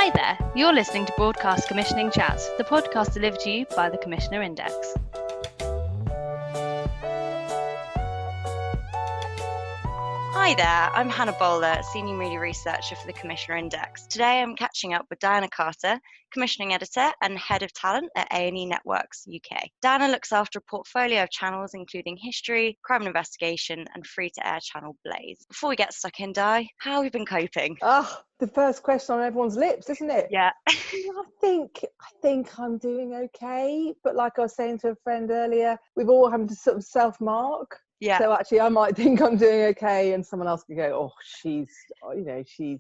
Hi there, you're listening to Broadcast Commissioning Chats, the podcast delivered to you by the Commissioner Index. Hi there, I'm Hannah Bowler, Senior Media Researcher for the Commissioner Index. Today I'm catching up with Diana Carter, Commissioning Editor and Head of Talent at A+E Networks UK. Diana looks after a portfolio of channels including history, crime and investigation and free-to-air channel Blaze. Before we get stuck in, Di, how have you been coping? Oh, the first question on everyone's lips, isn't it? Yeah. I think I'm doing okay. But like I was saying to a friend earlier, we've all having to sort of self-mark. Yeah. So actually I might think I'm doing okay and someone else could go, oh, she's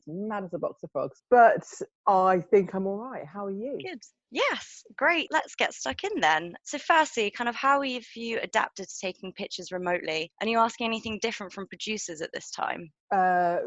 mad as a box of frogs. But I think I'm all right. How are you? Good. Yes, great. Let's get stuck in then. So firstly, kind of how have you adapted to taking pictures remotely? And are you asking anything different from producers at this time?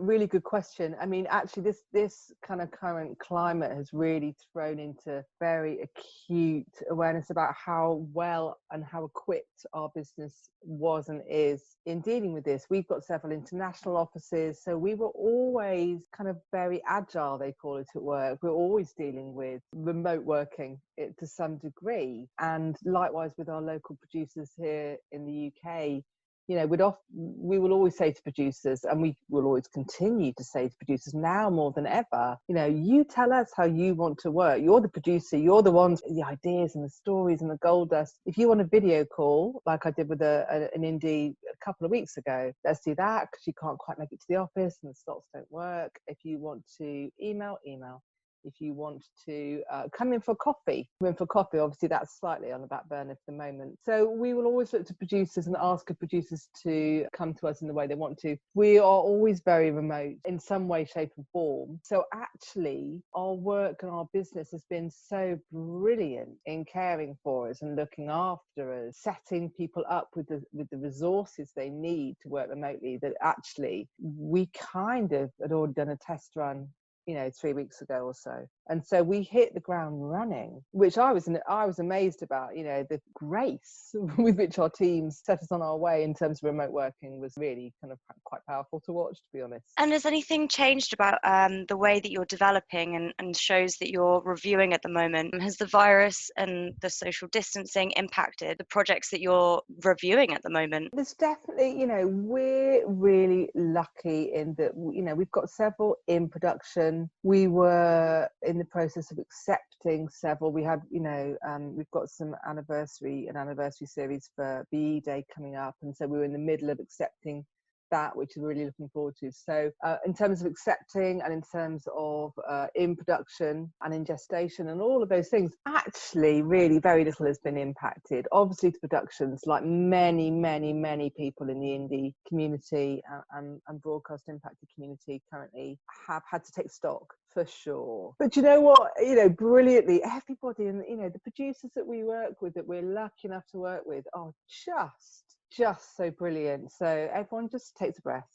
Really good question. I mean, actually, this kind of current climate has really thrown into very acute awareness about how well and how equipped our business was and is in dealing with this. We've got several international offices, so we were always kind of very agile, they call it at work. We're always dealing with remote working to some degree. And likewise with our local producers here in the UK, you know, we will always say to producers, and we will always continue to say to producers now more than ever, you know, you tell us how you want to work. You're the producer. You're the ones with the ideas and the stories and the gold dust. If you want a video call, like I did with an indie a couple of weeks ago, let's do that because you can't quite make it to the office and the slots don't work. If you want to email. If you want to come in for coffee, obviously that's slightly on the back burner for the moment. So we will always look to producers and ask producers to come to us in the way they want to. We are always very remote in some way, shape and form. So actually our work and our business has been so brilliant in caring for us and looking after us, setting people up with the resources they need to work remotely, that actually we kind of had already done a test run 3 weeks ago or so. And so we hit the ground running, which I was amazed about. The grace with which our teams set us on our way in terms of remote working was really kind of quite powerful to watch, to be honest. And has anything changed about the way that you're developing and shows that you're reviewing at the moment? Has the virus and the social distancing impacted the projects that you're reviewing at the moment? There's definitely, we're really lucky in that, we've got several in production. We were in the process of accepting several. We had, we've got an anniversary series for BE Day coming up. And so we were in the middle of accepting that, which we're really looking forward to. So in terms of accepting and in terms of in production and in gestation and all of those things, actually really very little has been impacted. Obviously the productions, like many people in the indie community and broadcast impacted community currently, have had to take stock for sure. But you know what, brilliantly, everybody and the producers that we work with, that we're lucky enough to work with, are just so brilliant. So everyone just takes a breath.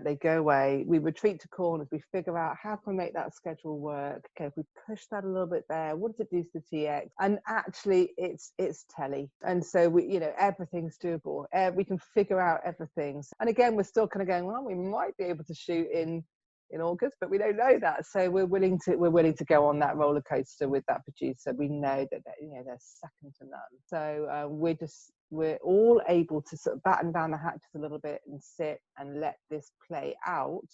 They go away. We retreat to corners. We figure out how can we make that schedule work. Okay, if we push that a little bit there, what does it do to the TX? And actually, it's telly. And so we, everything's doable. We can figure out everything. And again, we're still kind of going, well, we might be able to shoot in August, but we don't know that. So we're willing to go on that roller coaster with that producer. We know that they're second to none. So we're all able to sort of batten down the hatches a little bit and sit and let this play out,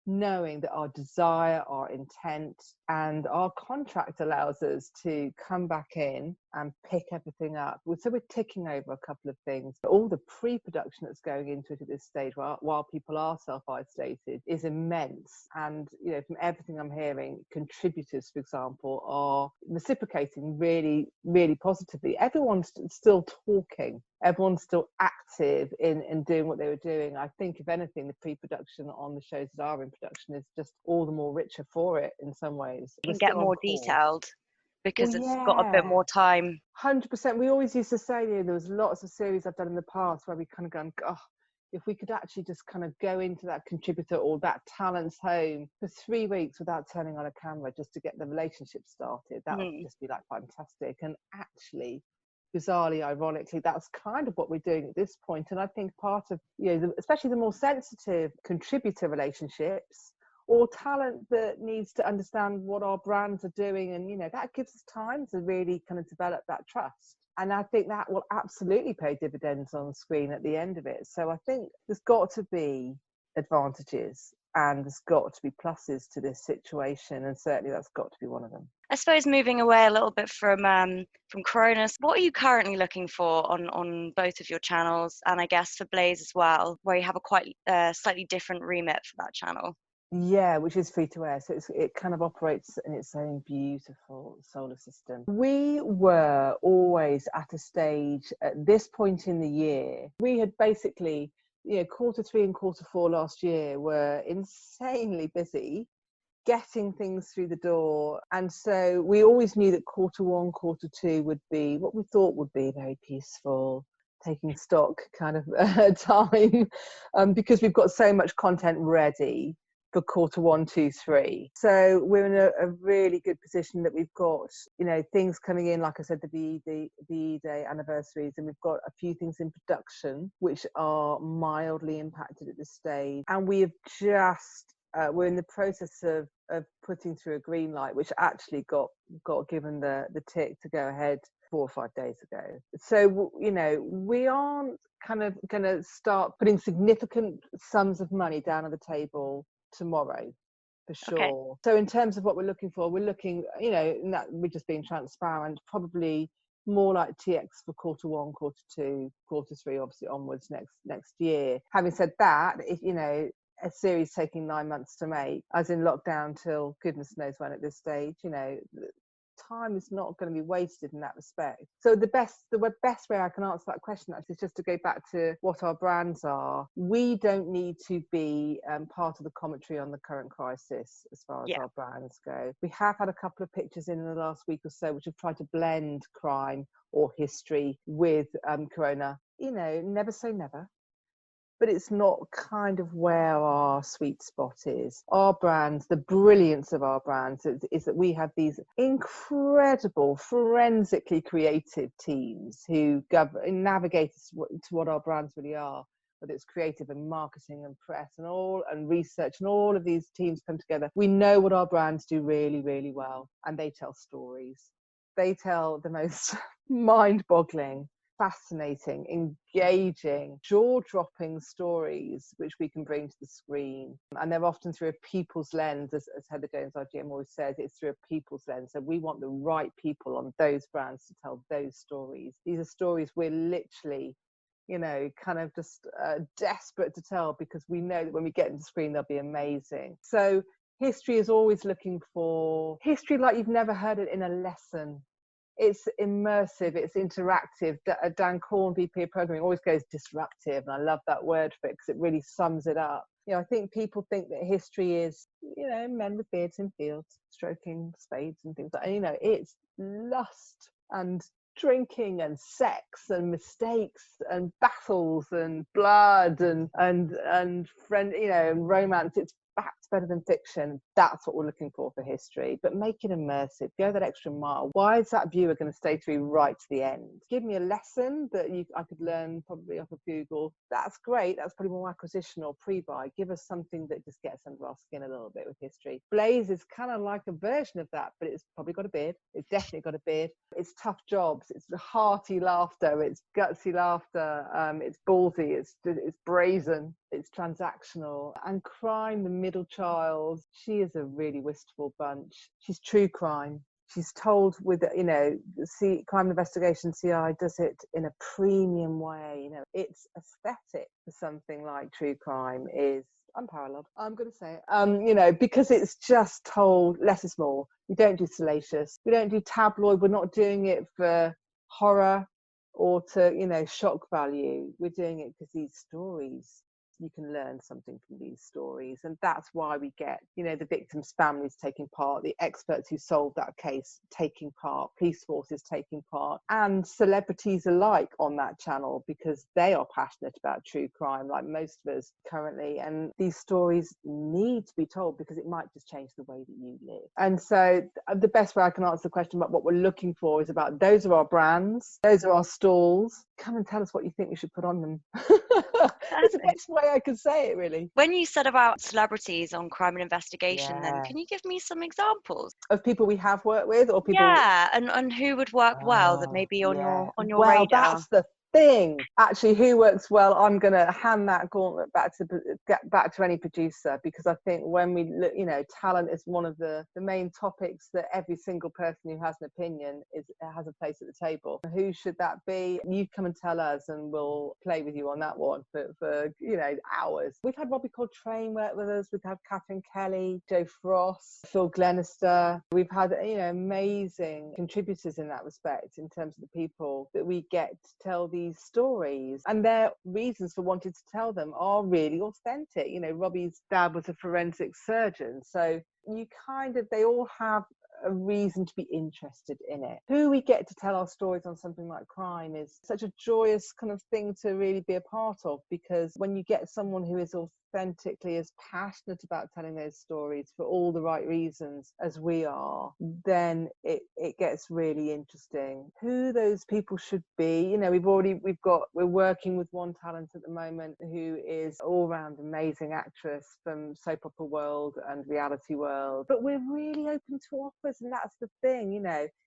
knowing that our desire, our intent, and our contract allows us to come back in and pick everything up. So we're ticking over a couple of things. All the pre-production that's going into it at this stage, while people are self-isolated, is immense. And from everything I'm hearing, contributors, for example, are reciprocating really, really positively. Everyone's still talking. Everyone's still active in doing what they were doing. I think, if anything, the pre-production on the shows that are in production is just all the more richer for it in some ways. You can get more detailed because it's got a bit more time. 100%. We always used to say, there was lots of series I've done in the past where we kind of gone, oh, if we could actually just kind of go into that contributor or that talent's home for 3 weeks without turning on a camera just to get the relationship started, that would just be like fantastic. And actually, bizarrely, ironically, that's kind of what we're doing at this point. And I think part of, especially the more sensitive contributor relationships or talent that needs to understand what our brands are doing. And, that gives us time to really kind of develop that trust. And I think that will absolutely pay dividends on screen at the end of it. So I think there's got to be advantages and there's got to be pluses to this situation. And certainly that's got to be one of them. I suppose moving away a little bit from Coronas, what are you currently looking for on both of your channels, and I guess for Blaze as well, where you have a quite slightly different remit for that channel? Yeah, which is free to air. So it kind of operates in its own beautiful solar system. We were always at a stage at this point in the year. We had basically, quarter 3 and quarter 4 last year were insanely busy getting things through the door. And so we always knew that quarter 1, quarter 2 would be what we thought would be very peaceful, taking stock kind of time, because we've got so much content ready for quarter 1, 2, 3. So we're in a really good position that we've got, things coming in, like I said, the VE Day anniversaries, and we've got a few things in production which are mildly impacted at this stage. And we have just we're in the process of putting through a green light, which actually got given the tick to go ahead 4 or 5 days ago. So, we aren't kind of going to start putting significant sums of money down on the table tomorrow, for sure. Okay. So in terms of what we're looking for, we're looking, we're just being transparent, probably more like TX for quarter 1, quarter 2, quarter 3, obviously onwards next year. Having said that, if a series taking 9 months to make, as in lockdown till goodness knows when at this stage, time is not going to be wasted in that respect. So the best way I can answer that question actually is just to go back to what our brands are. We don't need to be part of the commentary on the current crisis as far as our brands go. We have had a couple of pictures in the last week or so which have tried to blend crime or history with Corona. Never say never. But it's not kind of where our sweet spot is. Our brands, the brilliance of our brands is that we have these incredible, forensically creative teams who navigate us to what our brands really are, whether it's creative and marketing and press and research, and all of these teams come together. We know what our brands do really, really well, and they tell stories. They tell the most mind-boggling, fascinating, engaging, jaw-dropping stories which we can bring to the screen, and they're often through a people's lens, as Heather Jones, our GM, always says. It's through a people's lens, so we want the right people on those brands to tell those stories. These are stories we're literally kind of just desperate to tell, because we know that when we get into the screen they'll be amazing. So history is always looking for history like you've never heard it in a lesson. It's immersive, it's interactive. Dan Corn, VP of Programming, always goes disruptive, and I love that word for it because it really sums it up. I think people think that history is, men with beards in fields, stroking spades and things like that. It's lust and drinking and sex and mistakes and battles and blood and friend, and romance. It's facts better than fiction. That's what we're looking for history, but make it immersive. Go that extra mile. Why is that viewer going to stay through right to the end? Give me a lesson that I could learn probably off of Google. That's great. That's probably more acquisition or pre-buy. Give us something that just gets under our skin a little bit with history. Blaze is kind of like a version of that, but it's probably got a beard. It's definitely got a beard. It's tough jobs. It's hearty laughter. It's gutsy laughter. It's ballsy. It's brazen. It's transactional. And crime, the middle child, she is a really wistful bunch. She's true crime. She's told with, crime investigation CI does it in a premium way. Its aesthetic for something like true crime is unparalleled. I'm going to say it, because it's just told less is more. We don't do salacious. We don't do tabloid. We're not doing it for horror or to, shock value. We're doing it because these stories, you can learn something from these stories, and that's why we get the victims' families taking part, the experts who solved that case taking part, police forces taking part, and celebrities alike on that channel, because they are passionate about true crime like most of us currently, and these stories need to be told because it might just change the way that you live. And so the best way I can answer the question about what we're looking for is about those are our brands, those are our stalls. Come and tell us what you think we should put on them. It's the Perfect. best way I could say it, really. When you said about celebrities on Crime and Investigation, then Yeah. can you give me some examples? Of people we have worked with, or people. Yeah, and who would work well that Oh, may be on yeah. your Well, radar? that's the thing. Actually, who works well? I'm going to hand that gauntlet back to get back to any producer, because I think when we look, talent is one of the main topics that every single person who has an opinion has a place at the table. Who should that be? You come and tell us, and we'll play with you on that one for hours. We've had Robbie Coltrane work with us. We've had Catherine Kelly, Joe Frost, Phil Glenister. We've had amazing contributors in that respect, in terms of the people that we get to tell these stories, and their reasons for wanting to tell them are really authentic. Robbie's dad was a forensic surgeon, so they all have a reason to be interested in it. Who we get to tell our stories on something like crime is such a joyous kind of thing to really be a part of, because when you get someone who is authentically as passionate about telling those stories for all the right reasons as we are, then it gets really interesting. Who those people should be, we're working with one talent at the moment who is all-round amazing actress from soap opera world and reality world, but we're really open to offers. And that's the thing,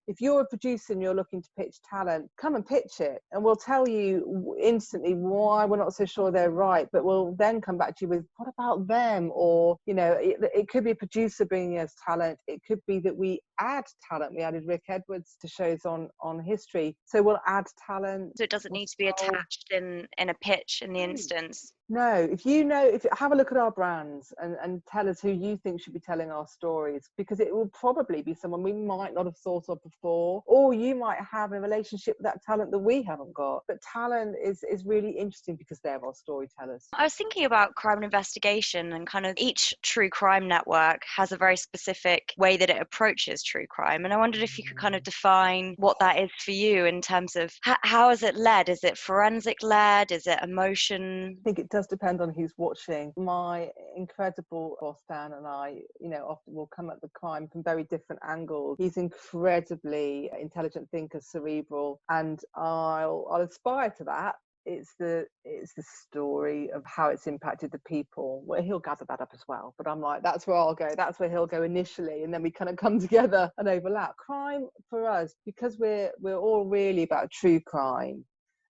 if you're a producer and you're looking to pitch talent, come and pitch it, and we'll tell you instantly why we're not so sure they're right, but we'll then come back to you with, what about them? Or it could be a producer bringing us talent, it could be that we add talent. We added Rick Edwards to shows on history, so we'll add talent. So it doesn't need to be attached in a pitch in the instance. No, if you have a look at our brands and tell us who you think should be telling our stories, because it will probably be someone we might not have thought of before, or you might have a relationship with that talent that we haven't got. But talent is really interesting because they're our storytellers. I was thinking about Crime and Investigation, and kind of each true crime network has a very specific way that it approaches true crime. And I wondered if you could kind of define what that is for you in terms of how is it led? Is it forensic led? Is it emotion? I think it does depend on who's watching. My incredible boss Dan and I, often will come at the crime from very different angles. He's incredibly intelligent thinker, cerebral, and I'll aspire to that. It's the story of how it's impacted the people. Well, he'll gather that up as well, but I'm like, that's where I'll go. That's where he'll go initially, and then we kind of come together and overlap. Crime for us, because we're all really about true crime,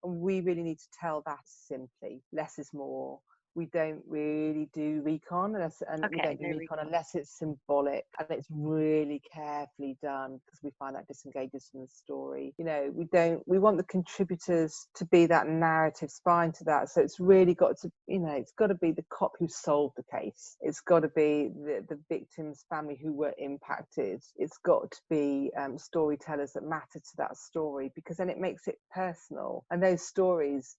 and we really need to tell that simply. Less is more. We don't really do recon, we don't do recon unless it's symbolic and it's really carefully done, because we find that disengages from the story. We want the contributors to be that narrative spine to that. So it's really got to, it's got to be the cop who solved the case. It's got to be the victim's family who were impacted. It's got to be storytellers that matter to that story, because then it makes it personal. And those stories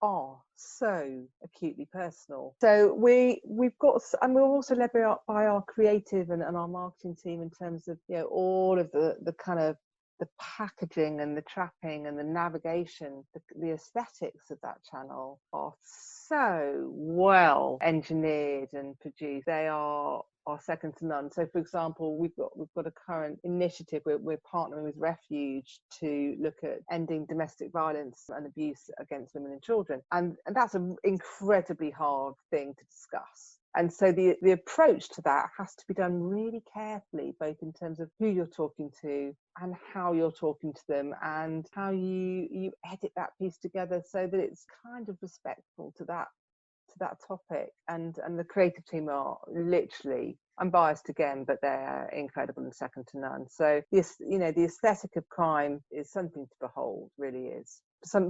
are so acutely personal. So we've got, and we're also led by our creative and our marketing team, in terms of all of the kind of the packaging and the trapping and the navigation. The aesthetics of that channel are so well engineered and produced. They are second to none. So for example, we've got a current initiative where we're partnering with Refuge to look at ending domestic violence and abuse against women and children, and that's an incredibly hard thing to discuss. And so the approach to that has to be done really carefully, both in terms of who you're talking to and how you're talking to them, and how you edit that piece together so that it's kind of respectful to that topic. And the creative team are literally, I'm biased again, but they're incredible and second to none. So this, the aesthetic of crime is something to behold, really is.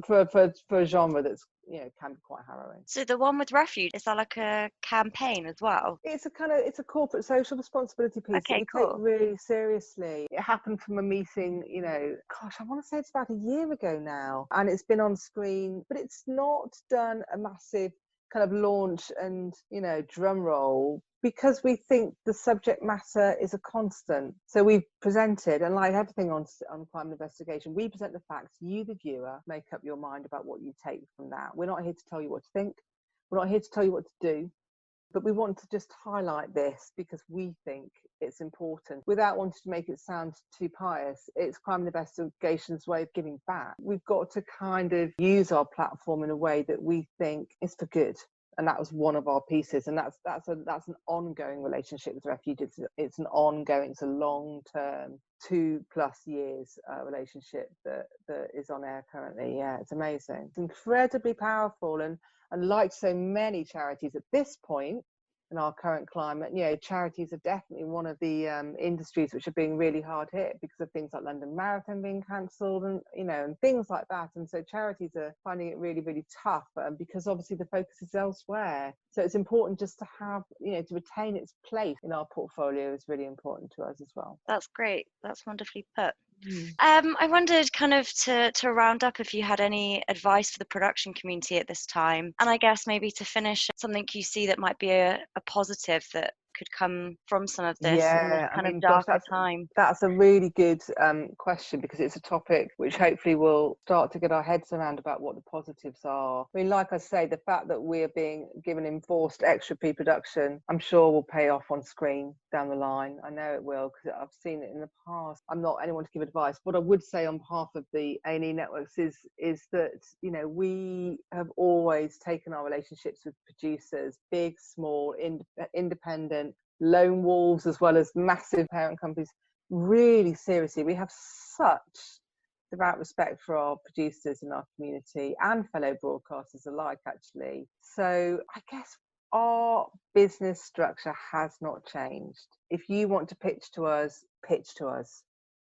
For a genre that's can be quite harrowing. So the one with Refuge, is that like a campaign as well? It's a corporate social responsibility piece that Okay, we take cool. really seriously. It happened from a meeting, I want to say it's about a year ago now, and it's been on screen, but it's not done a massive kind of launch and drum roll, because we think the subject matter is a constant. So we've presented, and like everything on crime investigation, we present the facts. You, the viewer, make up your mind about what you take from that. We're not here to tell you what to think. We're not here to tell you what to do. But we want to just highlight this because we think it's important. Without wanting to make it sound too pious, it's Crime Investigation's way of giving back. We've got to kind of use our platform in a way that we think is for good. And that was one of our pieces, and that's an ongoing relationship with Refuge. It's a long-term 2+ years relationship that is on air currently. Yeah, it's amazing. It's incredibly powerful, and like so many charities at this point in our current climate, charities are definitely one of the industries which are being really hard hit because of things like London Marathon being cancelled and things like that. And so charities are finding it really, really tough because obviously the focus is elsewhere. So it's important just to have, to retain its place in our portfolio is really important to us as well. That's great. That's wonderfully put. I wondered kind of to round up if you had any advice for the production community at this time, and I guess maybe to finish, something you see that might be a positive that could come from some of this in this kind of darker time. That's a really good question, because it's a topic which hopefully we'll start to get our heads around about what the positives are. I mean, like I say, the fact that we're being given enforced extra pre-production, I'm sure will pay off on screen down the line. I know it will, because I've seen it in the past. I'm not anyone to give advice. What I would say on behalf of the A+E Networks is that, we have always taken our relationships with producers, big, small, independent, lone wolves, as well as massive parent companies, really seriously. We have such devout respect for our producers in our community and fellow broadcasters alike, actually. So I guess our business structure has not changed. If you want to pitch to us,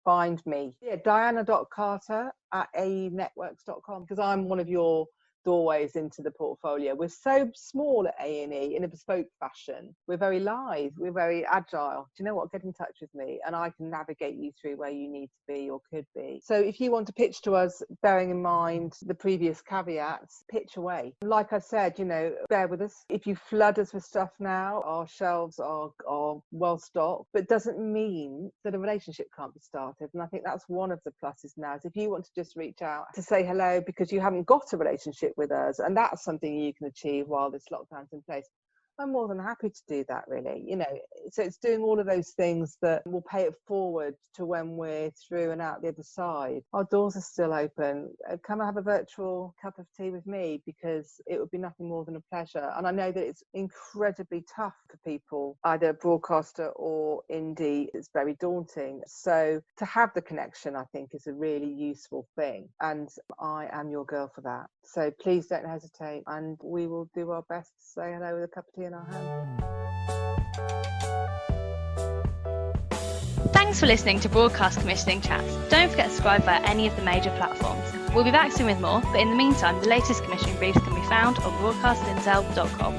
find me. Yeah, diana.carter@aenetworks.com, because I'm one of your doorways into the portfolio. We're so small at A&E in a bespoke fashion. We're very live, we're very agile. Do you know what? Get in touch with me and I can navigate you through where you need to be or could be. So if you want to pitch to us, bearing in mind the previous caveats, pitch away. Like I said, bear with us. If you flood us with stuff now, our shelves are well stocked, but doesn't mean that a relationship can't be started. And I think that's one of the pluses now, is if you want to just reach out to say hello because you haven't got a relationship with us, and that's something you can achieve while this lockdown's in place, I'm more than happy to do that, really. So it's doing all of those things that will pay it forward to when we're through and out the other side. Our doors are still open. Come and have a virtual cup of tea with me, because it would be nothing more than a pleasure. And I know that it's incredibly tough for people, either broadcaster or indie. It's very daunting. So to have the connection, I think, is a really useful thing. And I am your girl for that. So please don't hesitate, and we will do our best to say hello with a cup of tea in our hand. Thanks for listening to Broadcast Commissioning Chats. Don't forget to subscribe via any of the major platforms. We'll be back soon with more, but in the meantime, the latest commissioning briefs can be found on broadcastintel.com.